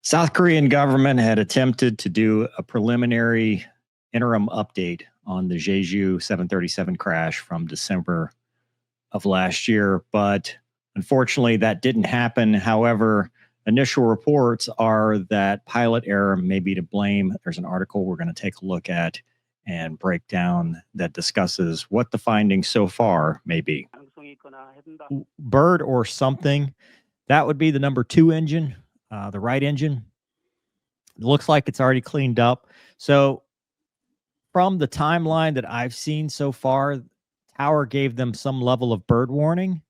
South Korean government had attempted to do a preliminary interim update on the JEJU 737 crash from December of last year, but unfortunately that didn't happen. However, initial reports are that pilot error may be to blame. There's an article we're going to take a look at and break down that discusses what the findings so far may be. Bird or something, that would be the number 2 engine, the right engine. It looks like it's already cleaned up. So from the timeline that I've seen so far, Tower gave them some level of bird warning,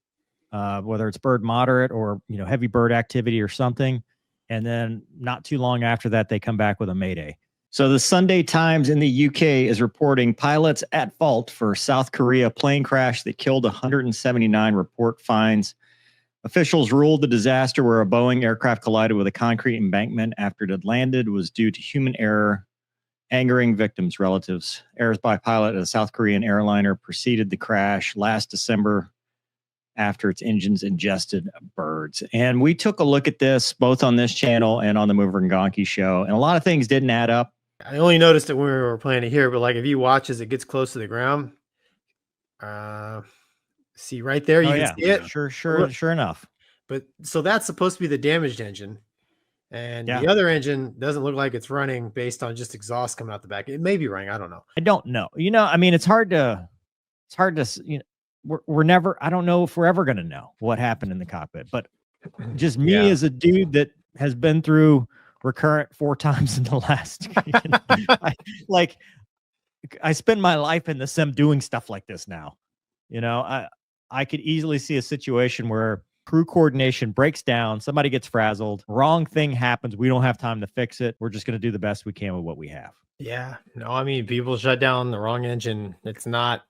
whether it's bird moderate or heavy bird activity or something. And then not too long after that, they come back with a mayday. So the Sunday Times in the UK is reporting pilots at fault for South Korea plane crash that killed 179. Report finds officials ruled the disaster where a Boeing aircraft collided with a concrete embankment after it had landed was due to human error, angering victims' relatives. Errors by pilot at a South Korean airliner preceded the crash last December after its engines ingested birds. And we took a look at this both on this channel and on the Mover and Gonky show, and a lot of things didn't add up. I only noticed it when we were playing it here, but like if you watch as it gets close to the ground, see right there, you can see it. Sure enough. But so that's supposed to be the damaged engine. And the other engine doesn't look like it's running based on just exhaust coming out the back. It may be running. I don't know. I don't know. I mean, it's hard to, we're never, I don't know if we're ever going to know what happened in the cockpit, but just me as a dude that has been through recurrent 4 times in the last, I spend my life in the sim doing stuff like this now. I could easily see a situation where crew coordination breaks down, somebody gets frazzled, wrong thing happens, we don't have time to fix it. We're just going to do the best we can with what we have. Yeah. No, I mean, people shut down the wrong engine. It's not,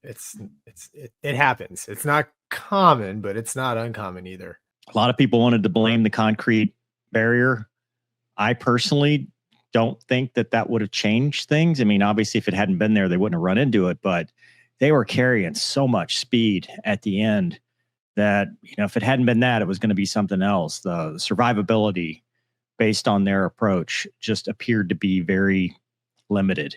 it happens. It's not common, but it's not uncommon either. A lot of people wanted to blame the concrete barrier. I personally don't think that would have changed things. I mean, obviously if it hadn't been there, they wouldn't have run into it, but they were carrying so much speed at the end that, if it hadn't been that, it was going to be something else. The survivability based on their approach just appeared to be very limited.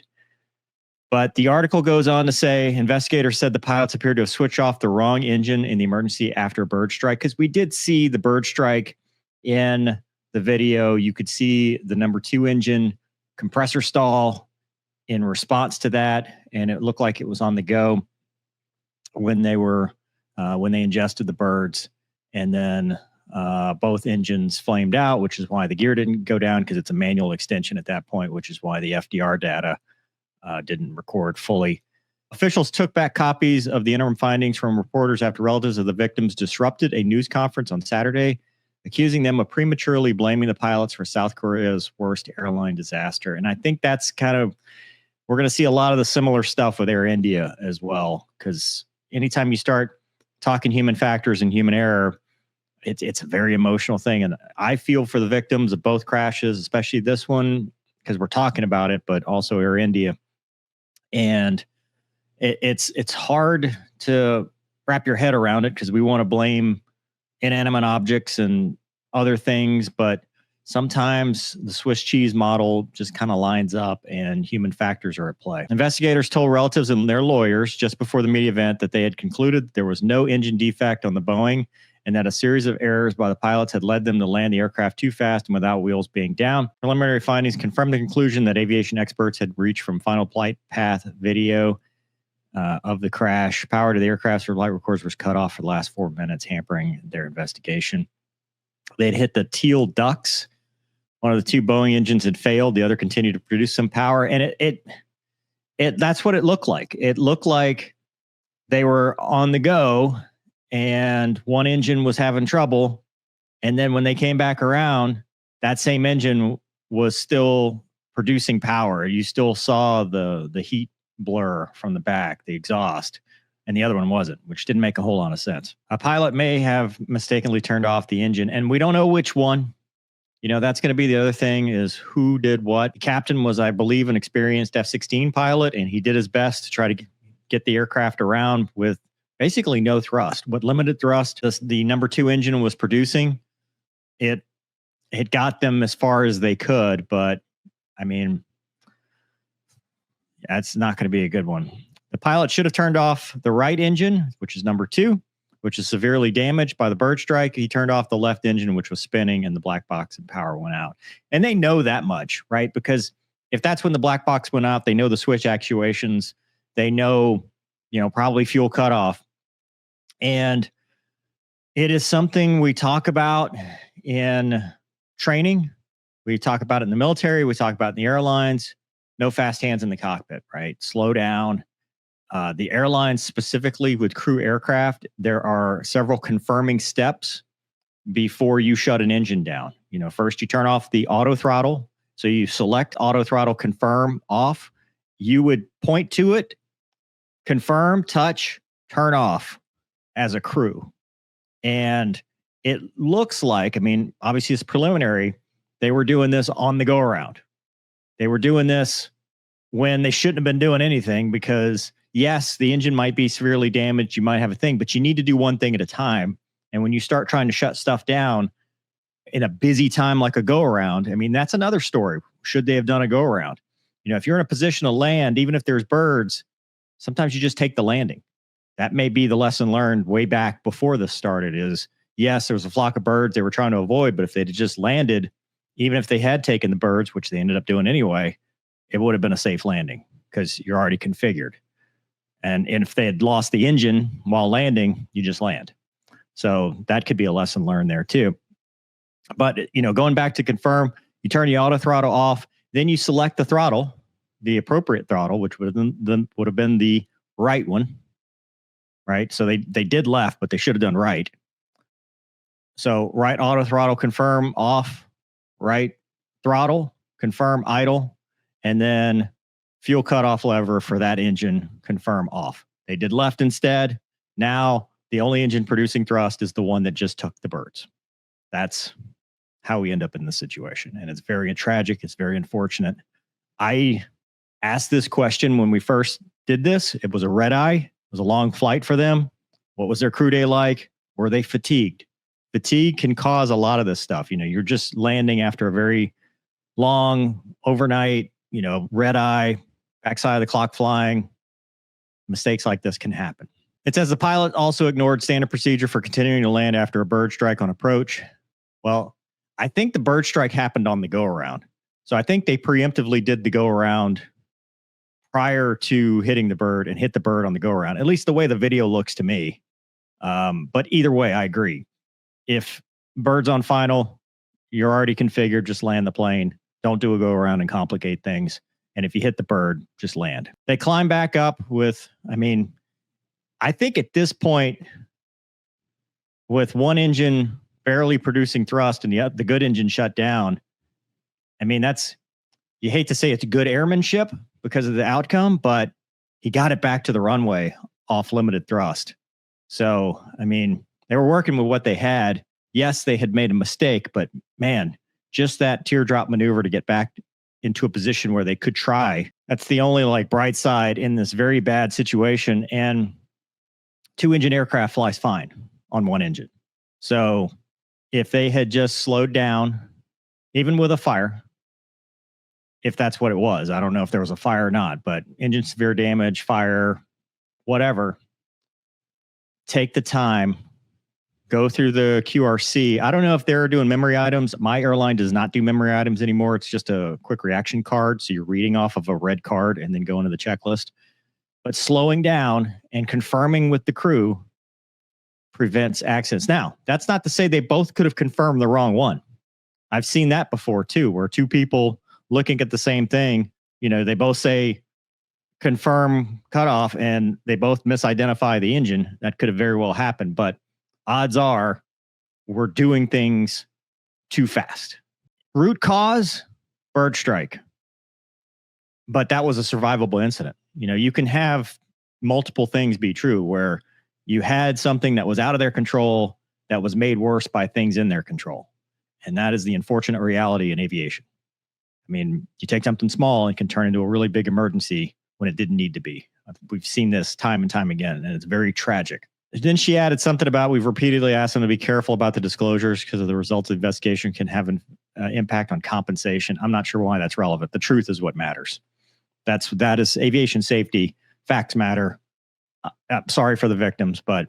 But the article goes on to say, investigators said the pilots appeared to have switched off the wrong engine in the emergency after a bird strike, because we did see the bird strike in the video. You could see the number 2 engine compressor stall in response to that, and it looked like it was on the go when they ingested the birds, and then both engines flamed out, which is why the gear didn't go down, because it's a manual extension at that point, which is why the FDR data didn't record fully. Officials took back copies of the interim findings from reporters after relatives of the victims disrupted a news conference on Saturday, accusing them of prematurely blaming the pilots for South Korea's worst airline disaster. And I think that's we're going to see a lot of the similar stuff with Air India as well, because anytime you start talking human factors and human error, it's a very emotional thing. And I feel for the victims of both crashes, especially this one, because we're talking about it, but also Air India. And it's hard to wrap your head around it, because we want to blame inanimate objects and other things, but sometimes the Swiss cheese model just kind of lines up and human factors are at play. Investigators told relatives and their lawyers just before the media event that they had concluded there was no engine defect on the Boeing, and that a series of errors by the pilots had led them to land the aircraft too fast and without wheels being down. Preliminary findings confirmed the conclusion that aviation experts had reached from final flight path video of the crash. Power to the aircraft's flight recorders was cut off for the last 4 minutes, hampering their investigation. They had hit the teal ducts. One of the 2 Boeing engines had failed. The other continued to produce some power. And that's what it looked like. It looked like they were on the go and one engine was having trouble. And then when they came back around, that same engine was still producing power. You still saw the heat blur from the back, the exhaust, and the other one wasn't, which didn't make a whole lot of sense. A pilot may have mistakenly turned off the engine, and we don't know which one. That's going to be the other thing, is who did what. The captain was, I believe, an experienced F-16 pilot, and he did his best to try to get the aircraft around with basically no thrust. What limited thrust the number 2 engine was producing, it it got them as far as they could, but I mean, that's not going to be a good one. The pilot should have turned off the right engine, which is number 2, which is severely damaged by the bird strike. He turned off the left engine, which was spinning, and the black box and power went out. And they know that much, right? Because if that's when the black box went out, they know the switch actuations, they know, probably fuel cutoff. And it is something we talk about in training. We talk about it in the military. We talk about it in the airlines. No fast hands in the cockpit, right? Slow down. The airlines, specifically with crew aircraft, there are several confirming steps before you shut an engine down. First you turn off the auto throttle. So you select auto throttle, confirm, off. You would point to it, confirm, touch, turn off as a crew. And it looks like, obviously it's preliminary, they were doing this on the go around. They were doing this when they shouldn't have been doing anything, because yes, the engine might be severely damaged. You might have a thing, but you need to do one thing at a time. And when you start trying to shut stuff down in a busy time like a go around, that's another story. Should they have done a go around? If you're in a position to land, even if there's birds, sometimes you just take the landing. That may be the lesson learned way back before this started is, yes, there was a flock of birds they were trying to avoid, but if they'd just landed, even if they had taken the birds, which they ended up doing anyway, it would have been a safe landing because you're already configured. And if they had lost the engine while landing, you just land. So that could be a lesson learned there too. But, going back to confirm, you turn the auto throttle off, then you select the throttle, the appropriate throttle, which would have been the right one, right? So they did left, but they should have done right. So right auto throttle, confirm, off, right throttle, confirm, idle, and then fuel cutoff lever for that engine, confirm, off. They did left instead. Now the only engine producing thrust is the one that just took the birds. That's how we end up in this situation. And it's very tragic. It's very unfortunate. I asked this question when we first did this. It was a red eye. It was a long flight for them. What was their crew day like? Were they fatigued? Fatigue can cause a lot of this stuff. You're just landing after a very long overnight, red eye, backside of the clock flying. Mistakes like this can happen. It says the pilot also ignored standard procedure for continuing to land after a bird strike on approach. Well, I think the bird strike happened on the go around. So I think they preemptively did the go around prior to hitting the bird and hit the bird on the go around, at least the way the video looks to me. But either way, I agree. If bird's on final, you're already configured, just land the plane. Don't do a go around and complicate things. And if you hit the bird, just land. They climb back up with, I think at this point, with one engine barely producing thrust and the good engine shut down, you hate to say it's good airmanship because of the outcome, but he got it back to the runway off limited thrust. So, they were working with what they had. Yes, they had made a mistake, but man, just that teardrop maneuver to get back into a position where they could try. That's the only bright side in this very bad situation. And 2-engine aircraft flies fine on one engine. So if they had just slowed down, even with a fire, if that's what it was, I don't know if there was a fire or not, but engine severe damage, fire, whatever, take the time, go through the QRC. I don't know if they're doing memory items. My airline does not do memory items anymore. It's just a quick reaction card. So you're reading off of a red card and then going to the checklist. But slowing down and confirming with the crew prevents accidents. Now, that's not to say they both could have confirmed the wrong one. I've seen that before too, where two people looking at the same thing, they both say confirm cutoff and they both misidentify the engine. That could have very well happened, but odds are we're doing things too fast. Root cause, bird strike. But that was a survivable incident. You can have multiple things be true where you had something that was out of their control that was made worse by things in their control. And that is the unfortunate reality in aviation. You take something small and it can turn into a really big emergency when it didn't need to be. We've seen this time and time again, and it's very tragic. Then she added something about, we've repeatedly asked them to be careful about the disclosures because of the results of the investigation can have impact on compensation. I'm not sure why that's relevant. The truth is what matters. That is aviation safety. Facts matter. Sorry for the victims, but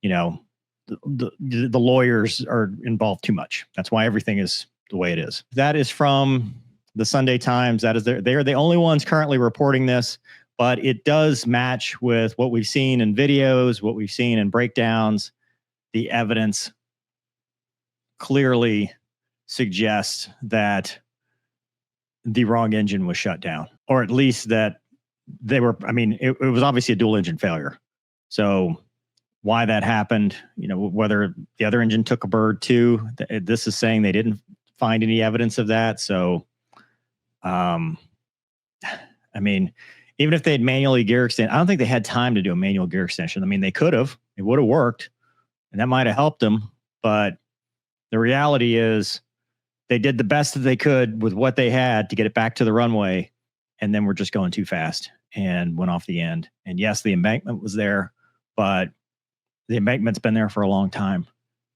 the lawyers are involved too much. That's why everything is the way it is. That is from the Sunday Times. That is they are the only ones currently reporting this, but it does match with what we've seen in videos, what we've seen in breakdowns. The evidence clearly suggests that the wrong engine was shut down, or at least that they were, it was obviously a dual engine failure. So why that happened, whether the other engine took a bird too, this is saying they didn't find any evidence of that. So, even if they had manually gear extend, I don't think they had time to do a manual gear extension. They could have, it would have worked and that might've helped them. But the reality is they did the best that they could with what they had to get it back to the runway. And then we're just going too fast and went off the end. And yes, the embankment was there, but the embankment's been there for a long time.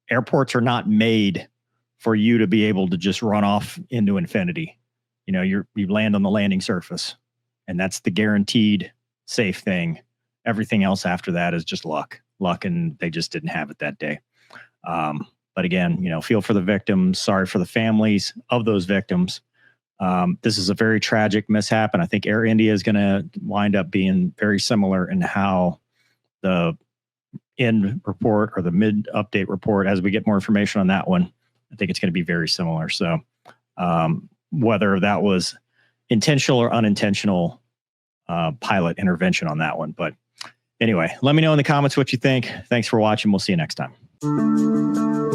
Airports are not made for you to be able to just run off into infinity. You land on the landing surface, and that's the guaranteed safe thing. Everything else after that is just luck, and they just didn't have it that day. But again, feel for the victims. Sorry for the families of those victims. This is a very tragic mishap, and I think Air India is going to wind up being very similar in how the end report or the mid update report, as we get more information on that one, I think it's going to be very similar. So whether that was intentional or unintentional pilot intervention on that one. But anyway, let me know in the comments what you think. Thanks for watching. We'll see you next time.